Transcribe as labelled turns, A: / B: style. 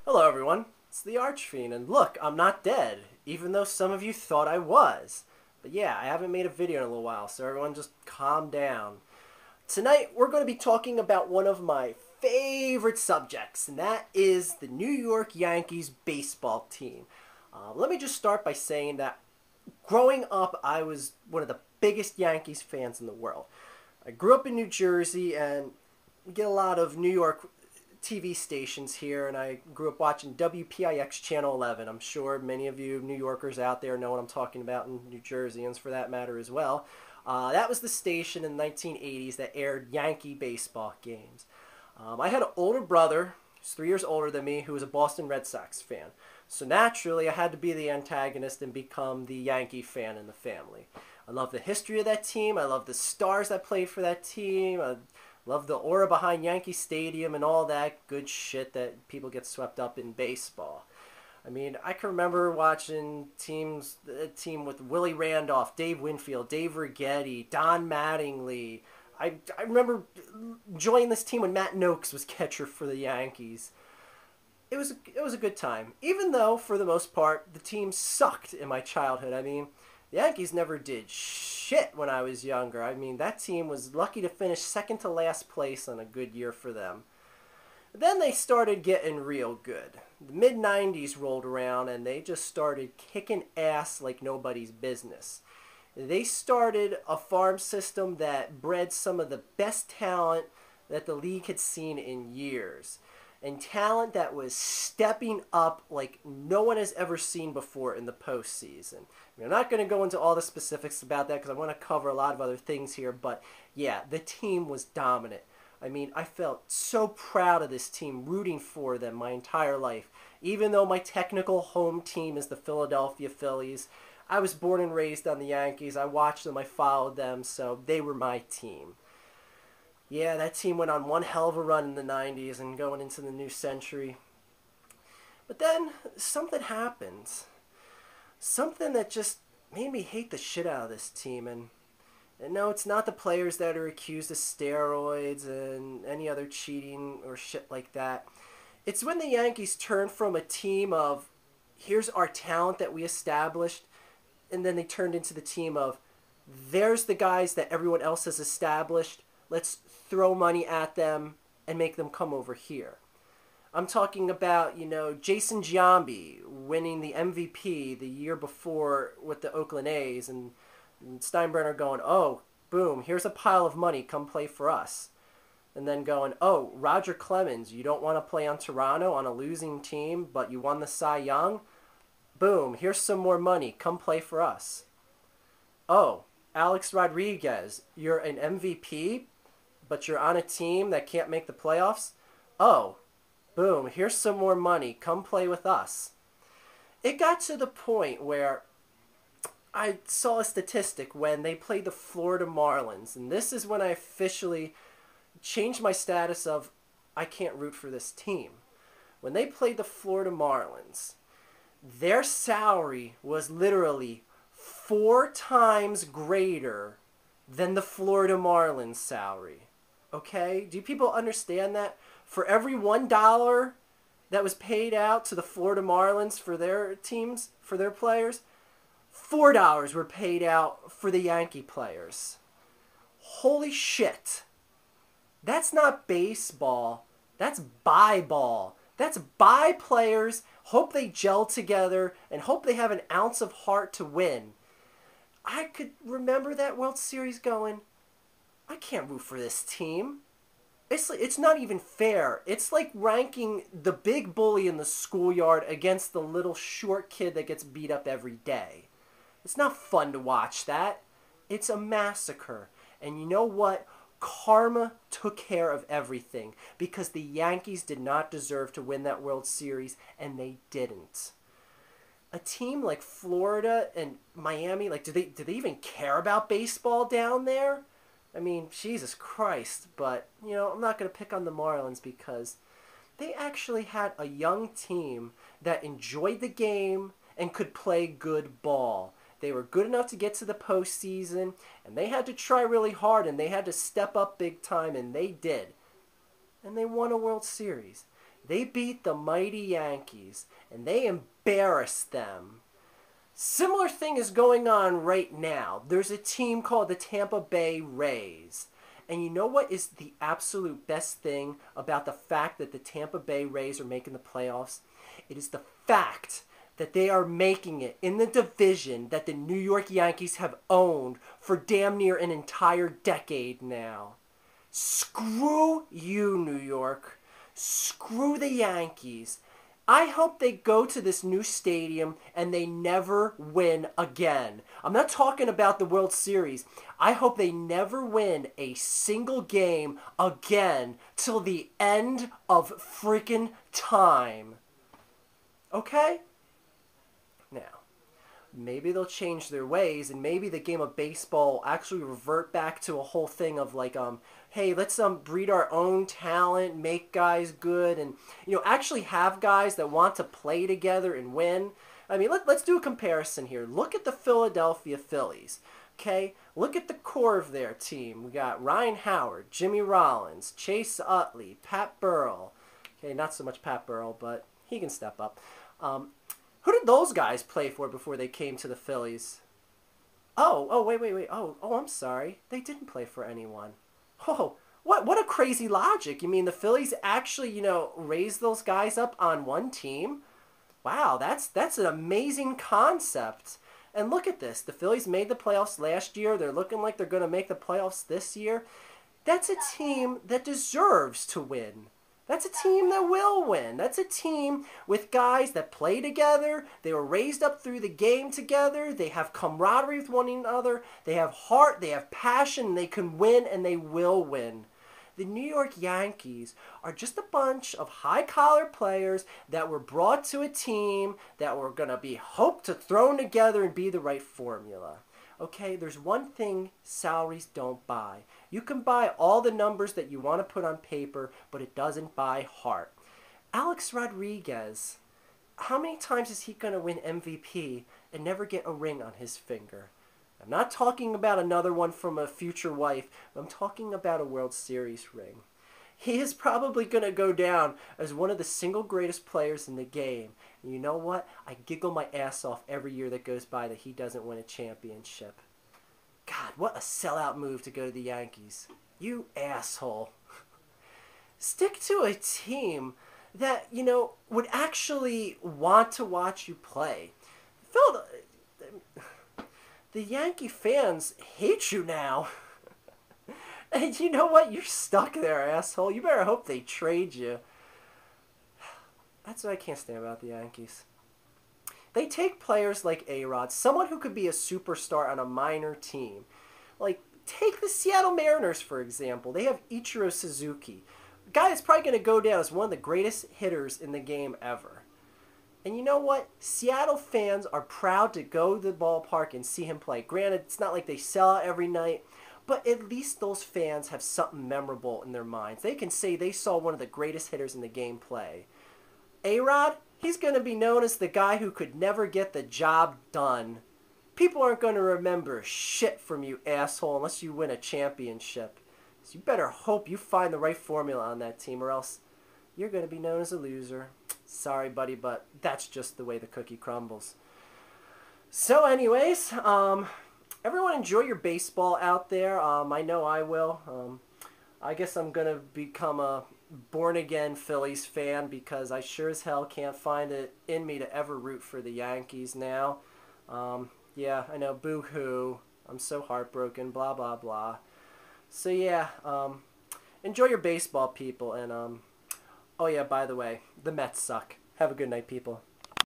A: Hello everyone, it's the Archfiend, and look, I'm not dead, even though some of you thought I was. But yeah, I haven't made a video in a little while, so everyone just calm down. Tonight, we're going to be talking about one of my favorite subjects, and that is the New York Yankees baseball team. Let me just start by saying that growing up, I was one of the biggest Yankees fans in the world. I grew up in New Jersey, and we get a lot of New York TV stations here, and I grew up watching WPIX Channel 11. I'm sure many of you New Yorkers out there know what I'm talking about, and New Jerseyans for that matter as well. That was the station in the 1980s that aired Yankee baseball games. I had an older brother, who's 3 years older than me, who was a Boston Red Sox fan. So naturally, I had to be the antagonist and become the Yankee fan in the family. I love the history of that team. I love the stars that played for that team. I love the aura behind Yankee Stadium and all that good shit that people get swept up in baseball. I mean, I can remember watching a team with Willie Randolph, Dave Winfield, Dave Righetti, Don Mattingly. I remember joining this team when Matt Noakes was catcher for the Yankees. It was a good time, even though for the most part the team sucked in my childhood. I mean, the Yankees never did shit when I was younger. I mean, that team was lucky to finish second to last place on a good year for them. Then they started getting real good. The mid 90s rolled around and they just started kicking ass like nobody's business. They started a farm system that bred some of the best talent that the league had seen in years. And talent that was stepping up like no one has ever seen before in the postseason. I mean, I'm not going to go into all the specifics about that because I want to cover a lot of other things here, but yeah, the team was dominant. I mean, I felt so proud of this team, rooting for them my entire life. Even though my technical home team is the Philadelphia Phillies, I was born and raised on the Yankees. I watched them, I followed them, so they were my team. Yeah, that team went on one hell of a run in the 90s and going into the new century. But then something happened. Something that just made me hate the shit out of this team. And no, it's not the players that are accused of steroids and any other cheating or shit like that. It's when the Yankees turned from a team of, here's our talent that we established, and then they turned into the team of, there's the guys that everyone else has established. Let's throw money at them and make them come over here. I'm talking about, Jason Giambi winning the MVP the year before with the Oakland A's, and Steinbrenner going, oh, boom, here's a pile of money, come play for us. And then going, oh, Roger Clemens, you don't want to play on Toronto on a losing team, but you won the Cy Young? Boom, here's some more money, come play for us. Oh, Alex Rodriguez, you're an MVP, but you're on a team that can't make the playoffs? Oh, boom, here's some more money. Come play with us. It got to the point where I saw a statistic when they played the Florida Marlins, and this is when I officially changed my status of I can't root for this team. When they played the Florida Marlins, their salary was literally 4 times greater than the Florida Marlins salary. Okay? Do people understand that? For every $1 that was paid out to the Florida Marlins for their teams, for their players, $4 were paid out for the Yankee players. Holy shit. That's not baseball. That's buy ball. That's buy players, hope they gel together, and hope they have an ounce of heart to win. I could remember that World Series going, I can't root for this team. It's not even fair. It's like ranking the big bully in the schoolyard against the little short kid that gets beat up every day. It's not fun to watch that. It's a massacre. And you know what? Karma took care of everything because the Yankees did not deserve to win that World Series, and they didn't. A team like Florida and Miami, like, do they even care about baseball down there? I mean, Jesus Christ, but, I'm not going to pick on the Marlins because they actually had a young team that enjoyed the game and could play good ball. They were good enough to get to the postseason, and they had to try really hard, and they had to step up big time, and they did. And they won a World Series. They beat the mighty Yankees, and they embarrassed them. Similar thing is going on right now. There's a team called the Tampa Bay Rays. And you know what is the absolute best thing about the fact that the Tampa Bay Rays are making the playoffs? It is the fact that they are making it in the division that the New York Yankees have owned for damn near an entire decade now. Screw you, New York. Screw the Yankees. I hope they go to this new stadium and they never win again. I'm not talking about the World Series. I hope they never win a single game again till the end of freaking time. Okay? Now, maybe they'll change their ways, and maybe the game of baseball will actually revert back to a whole thing of like, hey, let's breed our own talent, make guys good, and actually have guys that want to play together and win. I mean, let's do a comparison here. Look at the Philadelphia Phillies. Okay, look at the core of their team. We got Ryan Howard, Jimmy Rollins, Chase Utley, Pat Burrell. Okay, not so much Pat Burrell, but he can step up. Who did those guys play for before they came to the Phillies? Wait. Oh, I'm sorry. They didn't play for anyone. Oh, what a crazy logic. You mean the Phillies actually, raised those guys up on one team? Wow, that's an amazing concept. And look at this. The Phillies made the playoffs last year. They're looking like they're going to make the playoffs this year. That's a team that deserves to win. That's a team that will win. That's a team with guys that play together. They were raised up through the game together. They have camaraderie with one another. They have heart. They have passion. They can win, and they will win. The New York Yankees are just a bunch of high-collar players that were brought to a team that were going to be hoped to thrown together and be the right formula. Okay, there's one thing salaries don't buy. You can buy all the numbers that you want to put on paper, but it doesn't buy heart. Alex Rodriguez, how many times is he going to win MVP and never get a ring on his finger? I'm not talking about another one from a future wife. I'm talking about a World Series ring. He is probably going to go down as one of the single greatest players in the game. And you know what? I giggle my ass off every year that goes by that he doesn't win a championship. God, what a sellout move to go to the Yankees. You asshole. Stick to a team that, would actually want to watch you play. Phil, the Yankee fans hate you now. And you know what? You're stuck there, asshole. You better hope they trade you. That's what I can't stand about the Yankees. They take players like A-Rod, someone who could be a superstar on a minor team. Like, take the Seattle Mariners, for example. They have Ichiro Suzuki, a guy that's probably going to go down as one of the greatest hitters in the game ever. And you know what? Seattle fans are proud to go to the ballpark and see him play. Granted, it's not like they sell out every night, but at least those fans have something memorable in their minds. They can say they saw one of the greatest hitters in the game play. A-Rod, he's going to be known as the guy who could never get the job done. People aren't going to remember shit from you, asshole, unless you win a championship. So you better hope you find the right formula on that team, or else you're going to be known as a loser. Sorry, buddy, but that's just the way the cookie crumbles. So anyways, everyone enjoy your baseball out there. I know I will. I guess I'm going to become a born-again Phillies fan because I sure as hell can't find it in me to ever root for the Yankees now. Yeah, I know, boo-hoo. I'm so heartbroken, blah, blah, blah. So yeah, enjoy your baseball, people. And, oh yeah, by the way, the Mets suck. Have a good night, people.